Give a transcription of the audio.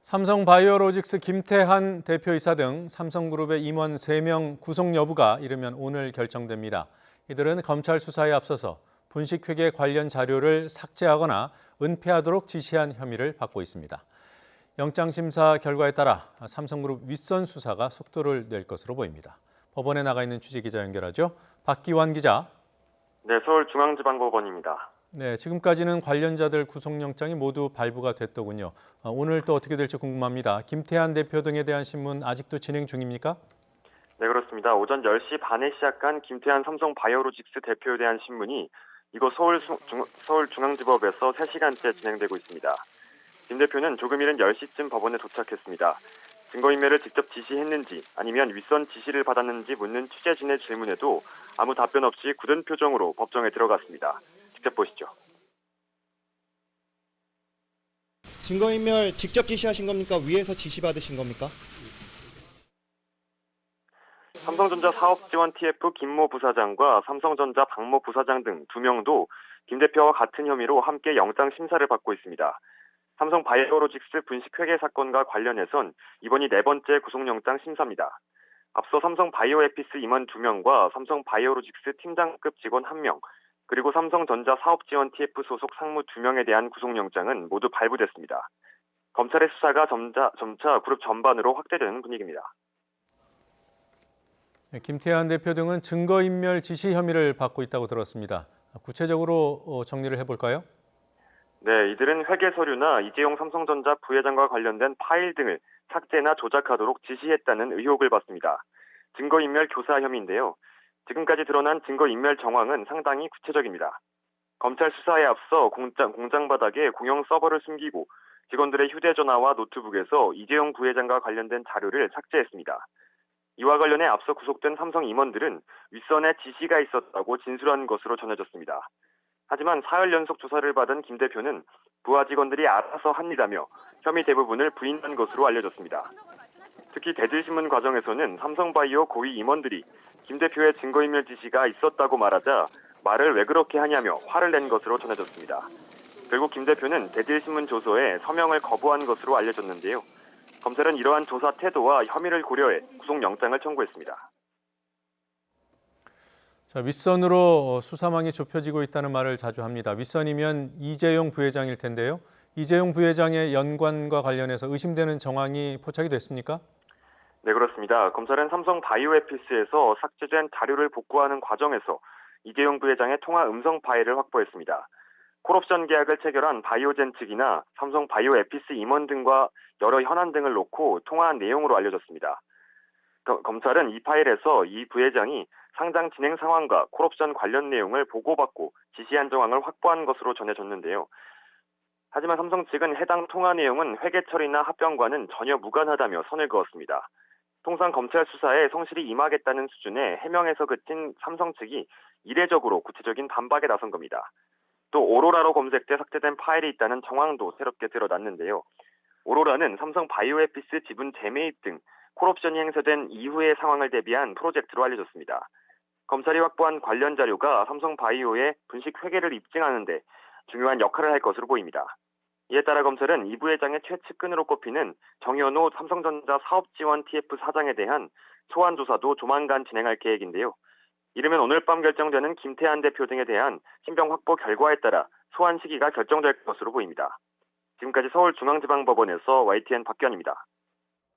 삼성바이오로직스 김태한 대표이사 등 삼성그룹의 임원 3명 구속 여부가 이르면 오늘 결정됩니다. 이들은 검찰 수사에 앞서서 분식회계 관련 자료를 삭제하거나 은폐하도록 지시한 혐의를 받고 있습니다. 영장심사 결과에 따라 삼성그룹 윗선 수사가 속도를 낼 것으로 보입니다. 법원에 나가 있는 취재기자 연결하죠. 박기환 기자. 네, 서울중앙지방법원입니다. 네, 지금까지는 관련자들 구속영장이 모두 발부가 됐더군요. 오늘 또 어떻게 될지 궁금합니다. 김태한 대표 등에 대한 신문 아직도 진행 중입니까? 네, 그렇습니다. 오전 10시 반에 시작한 김태한 삼성바이오로직스 대표에 대한 신문이 이곳 서울중앙지법에서 3시간째 진행되고 있습니다. 김 대표는 조금 이른 10시쯤 법원에 도착했습니다. 증거인멸을 직접 지시했는지 아니면 윗선 지시를 받았는지 묻는 취재진의 질문에도 아무 답변 없이 굳은 표정으로 법정에 들어갔습니다. 직접 보시죠. 증거인멸 직접 지시하신 겁니까? 위에서 지시 받으신 겁니까? 삼성전자 사업지원 TF 김모 부사장과 삼성전자 박모 부사장 등 2명도 김 대표와 같은 혐의로 함께 영장 심사를 받고 있습니다. 삼성바이오로직스 분식회계 사건과 관련해선 이번이 4번째 구속영장 심사입니다. 앞서 삼성바이오에피스 임원 2명과 삼성바이오로직스 팀장급 직원 1명, 그리고 삼성전자 사업지원 TF 소속 상무 2명에 대한 구속영장은 모두 발부됐습니다. 검찰의 수사가 점차 그룹 전반으로 확대되는 분위기입니다. 김태한 대표 등은 증거인멸 지시 혐의를 받고 있다고 들었습니다. 구체적으로 정리를 해볼까요? 네, 이들은 회계 서류나 이재용 삼성전자 부회장과 관련된 파일 등을 삭제나 조작하도록 지시했다는 의혹을 받습니다. 증거인멸 교사 혐의인데요. 지금까지 드러난 증거인멸 정황은 상당히 구체적입니다. 검찰 수사에 앞서 공장 바닥에 공용 서버를 숨기고 직원들의 휴대전화와 노트북에서 이재용 부회장과 관련된 자료를 삭제했습니다. 이와 관련해 앞서 구속된 삼성 임원들은 윗선에 지시가 있었다고 진술한 것으로 전해졌습니다. 하지만 사흘 연속 조사를 받은 김 대표는 부하 직원들이 알아서 합니다며 혐의 대부분을 부인한 것으로 알려졌습니다. 특히 대질신문 과정에서는 삼성바이오 고위 임원들이 김 대표의 증거인멸 지시가 있었다고 말하자 말을 왜 그렇게 하냐며 화를 낸 것으로 전해졌습니다. 결국 김 대표는 대질신문 조서에 서명을 거부한 것으로 알려졌는데요. 검찰은 이러한 조사 태도와 혐의를 고려해 구속영장을 청구했습니다. 자, 윗선으로 수사망이 좁혀지고 있다는 말을 자주 합니다. 윗선이면 이재용 부회장일 텐데요. 이재용 부회장의 연관과 관련해서 의심되는 정황이 포착이 됐습니까? 네, 그렇습니다. 검찰은 삼성바이오에피스에서 삭제된 자료를 복구하는 과정에서 이재용 부회장의 통화 음성 파일을 확보했습니다. 콜옵션 계약을 체결한 바이오젠 측이나 삼성바이오에피스 임원 등과 여러 현안 등을 놓고 통화한 내용으로 알려졌습니다. 검찰은 이 파일에서 이 부회장이 상장 진행 상황과 콜옵션 관련 내용을 보고받고 지시한 정황을 확보한 것으로 전해졌는데요. 하지만 삼성 측은 해당 통화 내용은 회계 처리나 합병과는 전혀 무관하다며 선을 그었습니다. 통상 검찰 수사에 성실히 임하겠다는 수준의 해명에서 그친 삼성 측이 이례적으로 구체적인 반박에 나선 겁니다. 또 오로라로 검색돼 삭제된 파일이 있다는 정황도 새롭게 드러났는데요. 오로라는 삼성 바이오에피스 지분 재매입 등 콜옵션이 행사된 이후의 상황을 대비한 프로젝트로 알려졌습니다. 검찰이 확보한 관련 자료가 삼성 바이오의 분식 회계를 입증하는 데 중요한 역할을 할 것으로 보입니다. 이에 따라 검찰은 이 부회장의 최측근으로 꼽히는 정현호 삼성전자 사업지원 TF 사장에 대한 소환 조사도 조만간 진행할 계획인데요. 이르면 오늘 밤 결정되는 김태한 대표 등에 대한 신병 확보 결과에 따라 소환 시기가 결정될 것으로 보입니다. 지금까지 서울중앙지방법원에서 YTN 박기환입니다.